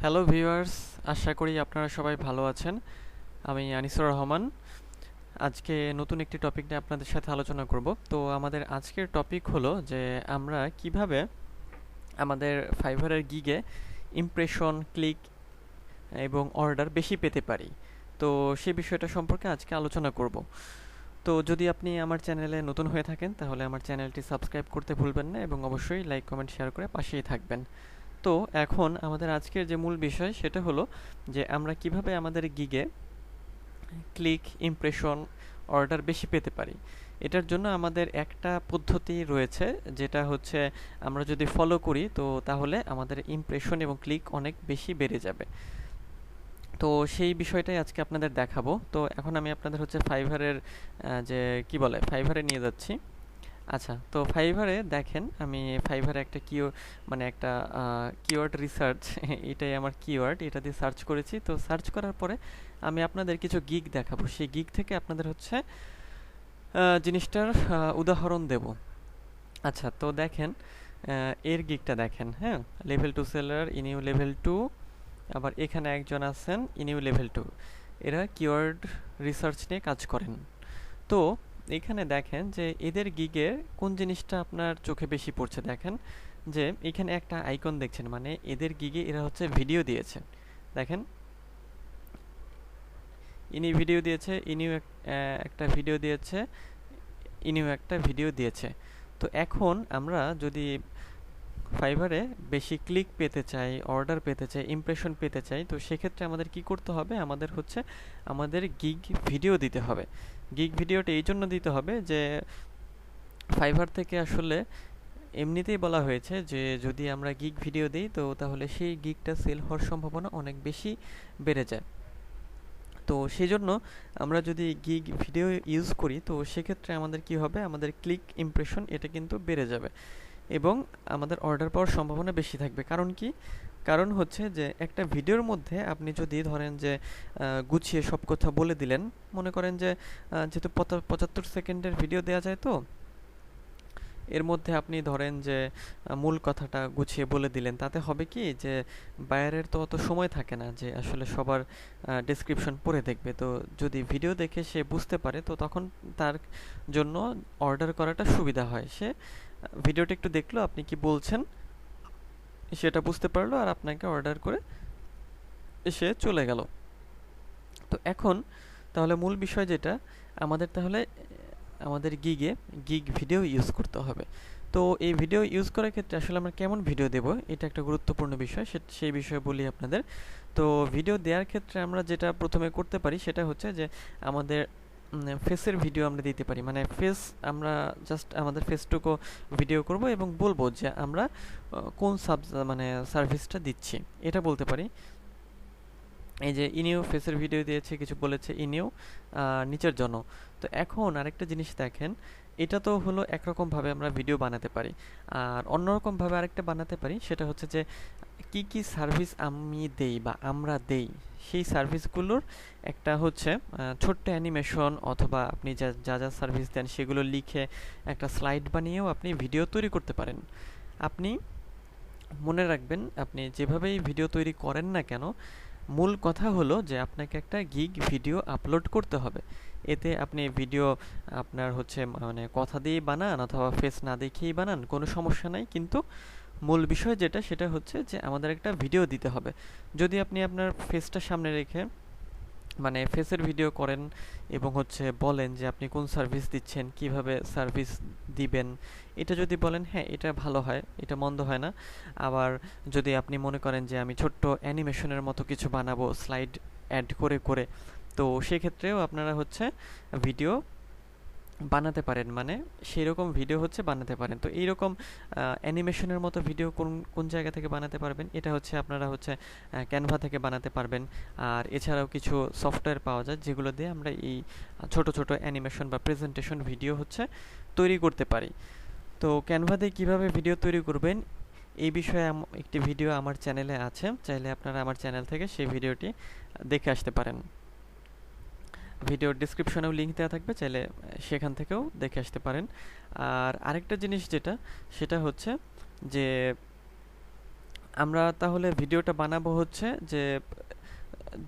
Hello viewers, আশা করি আপনারা সবাই ভালো আছেন। আমি আনিসুর রহমান। আজকে নতুন একটি টপিক নিয়ে আপনাদের সাথে আলোচনা করব। তো আমাদের আজকের টপিক হলো যে আমরা কিভাবে আমাদের ফাইবারের গিগে ইমপ্রেশন, ক্লিক এবং অর্ডার বেশি পেতে পারি। তো সেই বিষয়টা সম্পর্কে আজকে আলোচনা করব। তো যদি আপনি আমার চ্যানেলে নতুন হয়ে থাকেন তাহলে আমার চ্যানেলটি সাবস্ক্রাইব করতে ভুলবেন না এবং অবশ্যই লাইক, কমেন্ট, শেয়ার করে পাশেই থাকবেন। তো এখন আমাদের আজকের যে মূল বিষয় সেটা হলো যে আমরা কিভাবে আমাদের গিগে ক্লিক, ইমপ্রেশন, অর্ডার বেশি পেতে পারি। এটার জন্য আমাদের একটা পদ্ধতি রয়েছে, যেটা হচ্ছে আমরা যদি ফলো করি তো তাহলে আমাদের ইমপ্রেশন এবং ক্লিক অনেক বেশি বেড়ে যাবে। তো সেই বিষয়টাই আজকে আপনাদের দেখাবো। তো এখন আমি আপনাদের হচ্ছে ফাইভারের যে কি বলে ফাইভারে নিয়ে যাচ্ছি। আচ্ছা, তো ফাইভারে দেখেন, আমি ফাইভারে একটা মানে একটা কিওয়ার্ড রিসার্চ এটাই আমার কিওয়ার্ড, এটা দিয়ে সার্চ করেছি। তো সার্চ করার পরে আমি আপনাদের কিছু গিগ দেখাবো। সেই গিগ থেকে আপনাদের হচ্ছে জিনিসটার উদাহরণ দেব। আচ্ছা, তো দেখেন এর গিগটা দেখেন। হ্যাঁ, লেভেল 2 সেলার, ইনিউ লেভেল 2, আবার এখানে একজন আছেন ইনিউ লেভেল 2। এরা কিওয়ার্ড রিসার্চ নিয়ে কাজ করেন। তো এখানে দেখেন যে এদের গিগের কোন জিনিসটা আপনার চোখে বেশি পড়ছে। দেখেন যে এখানে একটা আইকন দেখছেন, মানে এদের গিগে এরা হচ্ছে ভিডিও দিয়েছে। দেখেন, ইনি ভিডিও দিয়েছে, ইনিও একটা ভিডিও দিয়েছে, ইনিও একটা ভিডিও দিয়েছে। তো এখন আমরা যদি ফাইবারে বেশি ক্লিক পেতে চাই, অর্ডার পেতে চাই, ইমপ্রেশন পেতে চাই, তো সেক্ষেত্রে আমাদের কি করতে হবে? আমাদের হচ্ছে আমাদের গিগ ভিডিও দিতে হবে। গিগ ভিডিওটা এই জন্য দিতে হবে যে ফাইবার থেকে আসলে এমনিতেই বলা হয়েছে যে যদি আমরা গিগ ভিডিও দিই তো তাহলে সেই গিগটা সেল হওয়ার সম্ভাবনা অনেক বেশি বেড়ে যায়। তো সেই জন্য আমরা যদি গিগ ভিডিও ইউজ করি তো সেক্ষেত্রে আমাদের কি হবে? আমাদের ক্লিক, ইমপ্রেশন এটা কিন্তু বেড়ে যাবে এবং আমাদের অর্ডার পাওয়ার সম্ভাবনা বেশি থাকবে। কারণ কি? কারণ হচ্ছে যে একটা ভিডিওর মধ্যে আপনি যদি ধরেন যে গুছিয়ে সব কথা বলে দিলেন, মনে করেন যে যেহেতু 75 সেকেন্ডের ভিডিও দেওয়া যায়, তো এর মধ্যে আপনি ধরেন যে মূল কথাটা গুছিয়ে বলে দিলেন, তাতে হবে কি যে বায়ারের তো অত সময় থাকে না যে আসলে সবার ডেসক্রিপশন পড়ে দেখবে। তো যদি ভিডিও দেখে সে বুঝতে পারে তো তখন তার জন্য অর্ডার করাটা সুবিধা হয়। সে ভিডিওটা একটু দেখলো আপনি কি বলছেন সেটা বুঝতে পারলো আর আপনাকে অর্ডার করে সে চলে গেল। তো এখন তাহলে মূল বিষয় যেটা আমাদের, তাহলে আমাদের গিগ ভিডিও ইউজ করতে হবে। তো এই ভিডিও ইউজ করার ক্ষেত্রে আসলে আমরা কেমন ভিডিও দেব এটা একটা গুরুত্বপূর্ণ বিষয়, সেই বিষয়ে বলি আপনাদের। তো ভিডিও দেওয়ার ক্ষেত্রে আমরা যেটা প্রথমে করতে পারি সেটা হচ্ছে যে আমাদের ফেসের ভিডিও আমরা দিতে পারি। মানে ফেস, আমরা জাস্ট আমাদের ফেসটুকু ভিডিও করব এবং বলবো যে আমরা কোন মানে সার্ভিসটা দিচ্ছি এটা বলতে পারি। এই যে ইনিউ ফেসের ভিডিও দিয়েছে, কিছু বলেছে ইনিউ নিচের জন্য। তো এখন আরেকটা জিনিস দেখেন, এটা তো হলো একরকম ভাবে আমরা ভিডিও বানাতে পারি, আর অন্যরকম ভাবে আরেকটা বানাতে পারি। সেটা হচ্ছে যে কি কি সার্ভিস আমি দেই বা আমরা দেই, সেই সার্ভিসগুলোর একটা হচ্ছে ছোট্ট অ্যানিমেশন, অথবা আপনি যা যা যা সার্ভিস দেন সেগুলো লিখে একটা স্লাইড বানিয়েও আপনি ভিডিও তৈরি করতে পারেন। আপনি মনে রাখবেন, আপনি যেভাবেই ভিডিও তৈরি করেন না কেন, মূল কথা হলো যে আপনাকে একটা গিগ ভিডিও আপলোড করতে হবে। এতে আপনি ভিডিও আপনার হচ্ছে মানে কথা দিয়ে বানান অথবা ফেস না দেখেই বানান, কোনো সমস্যা নাই। কিন্তু মূল বিষয় যেটা সেটা হচ্ছে যে আমাদের একটা ভিডিও দিতে হবে। যদি আপনি আপনার ফেসটা সামনে রেখে মানে ফেসের ভিডিও করেন এবং হচ্ছে বলেন যে আপনি কোন সার্ভিস দিচ্ছেন, কিভাবে সার্ভিস দিবেন, এটা যদি বলেন, হ্যাঁ এটা ভালো হয়, এটা মন্দ হয় না। আবার যদি আপনি মনে করেন যে আমি ছোট্ট অ্যানিমেশনের মতো কিছু বানাবো স্লাইড অ্যাড করে করে, তো সেক্ষেত্রেও আপনারা হচ্ছে ভিডিও বানাতে পারেন, মানে সেরকম ভিডিও হচ্ছে বানাতে পারেন। তো এইরকম অ্যানিমেশনের মতো ভিডিও কোন কোন জায়গা থেকে বানাতে পারবেন? এটা হচ্ছে আপনারা হচ্ছে ক্যানভা থেকে বানাতে পারবেন। আর এছাড়াও কিছু সফটওয়্যার পাওয়া যায় যেগুলো দিয়ে আমরা এই ছোট ছোট অ্যানিমেশন বা প্রেজেন্টেশন ভিডিও হচ্ছে তৈরি করতে পারি। তো ক্যানভা দিয়ে কীভাবে ভিডিও তৈরি করবেন এই বিষয়ে একটি ভিডিও আমার চ্যানেলে আছে, চাইলে আপনারা আমার চ্যানেল থেকে সেই ভিডিওটি দেখে আসতে পারেন। ভিডিওর ডিসক্রিপশনেও লিঙ্ক দেওয়া থাকবে, চাইলে সেখান থেকেও দেখে আসতে পারেন। আর আরেকটা জিনিস যেটা, সেটা হচ্ছে যে আমরা তাহলে ভিডিওটা বানাবো হচ্ছে যে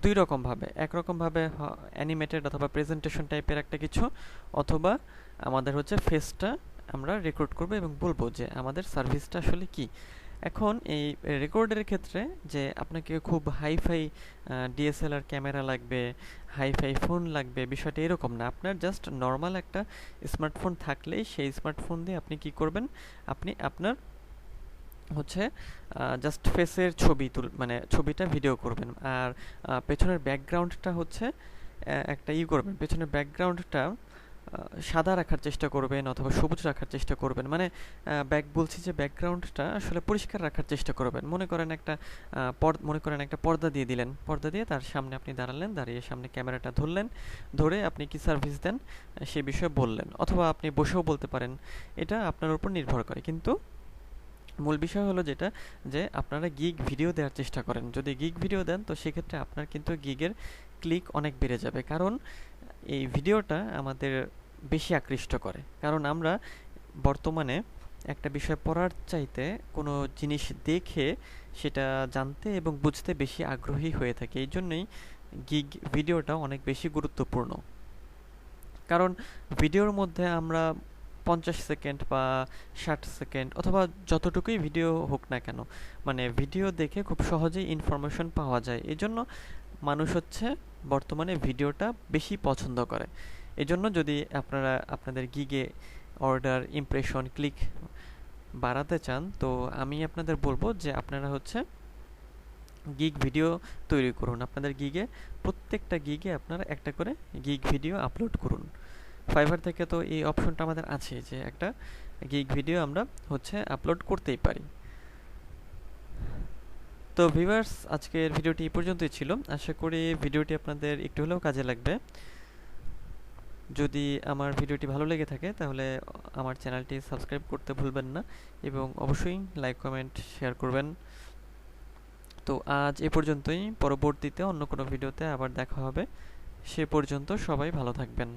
দুই রকমভাবে, একরকমভাবে অ্যানিমেটেড অথবা প্রেজেন্টেশন টাইপের একটা কিছু, অথবা আমাদের হচ্ছে ফেসটা আমরা রেকর্ড করব এবং বলবো যে আমাদের সার্ভিসটা আসলে কি। এখন এই রেকর্ডের ক্ষেত্রে যে আপনাকে খুব হাইফাই ডিএসএলআর ক্যামেরা লাগবে, হাইফাই ফোন লাগবে, বিষয়টা এরকম না। আপনার জাস্ট নর্মাল একটা স্মার্টফোন থাকলেই সেই স্মার্টফোন দিয়ে আপনি কি করবেন, আপনি আপনার হচ্ছে জাস্ট ফেসের ছবি মানে ছবিটা ভিডিও করবেন, আর পেছনের ব্যাকগ্রাউন্ডটা হচ্ছে একটা করবেন, পেছনের ব্যাকগ্রাউন্ডটা সাদা রাখার চেষ্টা করবেন অথবা সবুজ রাখার চেষ্টা করবেন, মানে বলছি যে ব্যাকগ্রাউন্ডটা আসলে পরিষ্কার রাখার চেষ্টা করবেন। মনে করেন একটা পর্দা দিয়ে দিলেন, পর্দা দিয়ে তার সামনে আপনি দাঁড়ালেন, দাঁড়িয়ে সামনে ক্যামেরাটা ধরলেন, ধরে আপনি কি সার্ভিস দেন সে বিষয়ে বললেন, অথবা আপনি বসেও বলতে পারেন, এটা আপনার উপর নির্ভর করে। কিন্তু মূল বিষয় হলো যেটা, যে আপনারা গিগ ভিডিও দেওয়ার চেষ্টা করেন। যদি গিগ ভিডিও দেন তো সেক্ষেত্রে আপনার কিন্তু গিগের ক্লিক অনেক বেড়ে যাবে, কারণ এই ভিডিওটা আমাদের বেশি আকৃষ্ট করে। কারণ আমরা বর্তমানে একটা বিষয় পড়ার চাইতে কোনো জিনিস দেখে সেটা জানতে এবং বুঝতে বেশি আগ্রহী হয়ে থাকে। এই জন্যই গিগ ভিডিওটা অনেক বেশি গুরুত্বপূর্ণ। কারণ ভিডিওর মধ্যে আমরা 50 সেকেন্ড বা 60 সেকেন্ড অথবা যতটুকুই ভিডিও হোক না কেন, মানে ভিডিও দেখে খুব সহজেই ইনফরমেশন পাওয়া যায়। এজন্য মানুষ হচ্ছে বর্তমানে ভিডিওটা বেশি পছন্দ করে। এজন্য যদি আপনারা আপনাদের গিগে অর্ডার, ইমপ্রেশন, ক্লিক বাড়াতে চান, তো আমি আপনাদের বলবো যে আপনারা হচ্ছে গিগ ভিডিও তৈরি করুন। আপনাদের প্রত্যেকটা গিগে আপনারা একটা করে গিগ ভিডিও আপলোড করুন। ফাইবার থেকে তো এই অপশনটা আমাদের আছে যে একটা গিগ ভিডিও আমরা হচ্ছে আপলোড করতেই পারি। তো ভিউয়ার্স, আজকের ভিডিওটি এই পর্যন্তই ছিল। আশা করি ভিডিওটি আপনাদের একটু হলেও কাজে লাগবে। যদি আমার ভিডিওটি ভালো লেগে থাকে তাহলে আমার চ্যানেলটি সাবস্ক্রাইব করতে ভুলবেন না, এবং অবশ্যই লাইক, কমেন্ট, শেয়ার করবেন। তো আজ এ পর্যন্তই। পরবর্তীতে অন্য কোনো ভিডিওতে আবার দেখা হবে। সে পর্যন্ত সবাই ভালো থাকবেন।